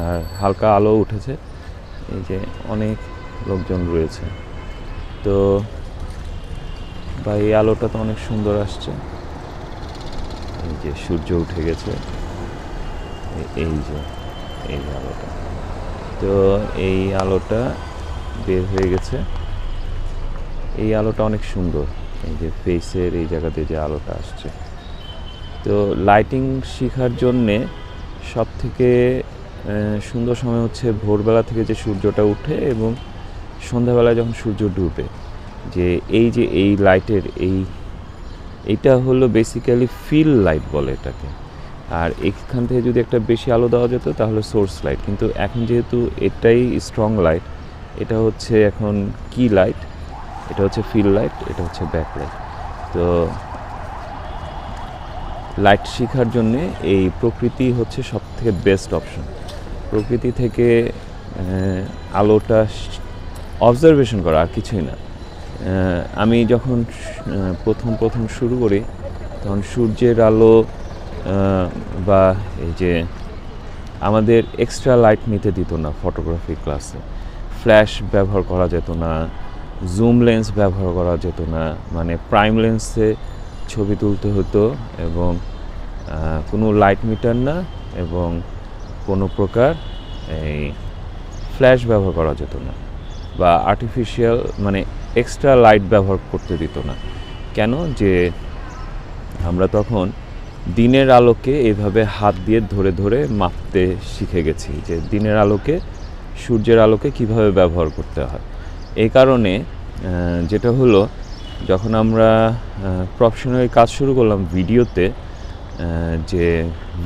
আর হালকা আলো উঠেছে, এই যে অনেক লোকজন রয়েছে। তো বা এই আলোটা তো অনেক সুন্দর আসছে, এই যে সূর্য উঠে গেছে, এই যে এই আলোটা, তো এই আলোটা বের হয়ে গেছে, এই আলোটা অনেক সুন্দর, এই যে ফেসের এই জায়গাতে যে আলোটা আসছে। তো লাইটিং শেখার জন্যে সব থেকে সুন্দর সময় হচ্ছে ভোরবেলা থেকে যে সূর্যটা উঠে এবং সন্ধ্যাবেলায় যখন সূর্য ডুবে, যে এই লাইটের এইটা হলো বেসিক্যালি ফিল লাইট বলে এটাকে। আর এখান থেকে যদি একটা বেশি আলো দেওয়া যেত তাহলে সোর্স লাইট, কিন্তু এখন যেহেতু এটাই স্ট্রং লাইট, এটা হচ্ছে এখন কি লাইট, এটা হচ্ছে ফিল লাইট, এটা হচ্ছে ব্যাক লাইট। তো লাইট শেখার জন্যে এই প্রকৃতি হচ্ছে সব থেকে বেস্ট অপশন। প্রকৃতি থেকে আলোটা অবজারভেশন করা, আর কিছুই না। আমি যখন প্রথম শুরু করি তখন সূর্যের আলো বা এই যে আমাদের এক্সট্রা লাইট নিতে দিত না ফটোগ্রাফি ক্লাসে, ফ্ল্যাশ ব্যবহার করা যেত না, জুম লেন্স ব্যবহার করা যেত না, মানে প্রাইম লেন্সে ছবি তুলতে হতো এবং কোনো লাইট মিটার না এবং কোনো প্রকার এই ফ্ল্যাশ ব্যবহার করা যেত না বা আর্টিফিশিয়াল মানে এক্সট্রা লাইট ব্যবহার করতে দিত না। কেন? যে আমরা তখন দিনের আলোকে এইভাবে হাত দিয়ে ধরে ধরে মাপতে শিখে গেছি যে দিনের আলোকে, সূর্যের আলোকে কিভাবে ব্যবহার করতে হয়। এই কারণে যেটা হলো, যখন আমরা প্রফেশনালি কাজ শুরু করলাম ভিডিওতে, যে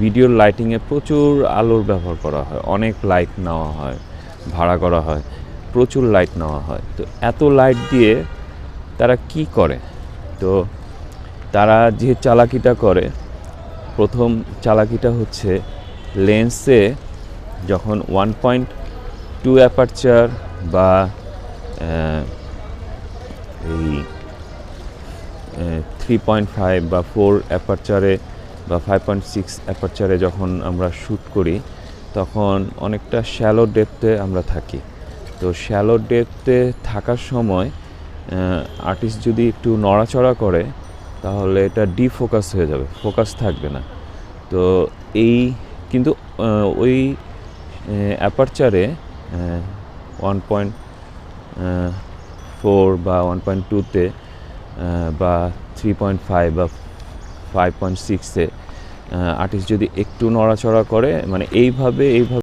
ভিডিওর লাইটিংয়ে প্রচুর আলোর ব্যবহার করা হয়, অনেক লাইট নেওয়া হয়, ভাড়া করা হয়, প্রচুর লাইট নেওয়া হয়। তো এত লাইট দিয়ে তারা কি করে? তো তারা যে চালাকিটা করে, প্রথম চালাকিটা হচ্ছে লেন্সে যখন 1.2 অ্যাপারচার বা এই 3.5 বা 4 অ্যাপারচারে বা 5.6 অ্যাপারচারে যখন আমরা শ্যুট করি, তখন অনেকটা শ্যালো ডেপথে আমরা থাকি। তো শ্যালো ডেপথে থাকার সময় আর্টিস্ট যদি একটু নড়াচড়া করে তাহলে এটা ডিফোকাস হয়ে যাবে, ফোকাস থাকবে না। তো এই কিন্তু ওই অ্যাপারচারে 1.4 বা 1.2তে বা 3.5 বা 5.6-এ আর্টিস্ট যদি একটু নড়াচড়া করে, মানে এইভাবে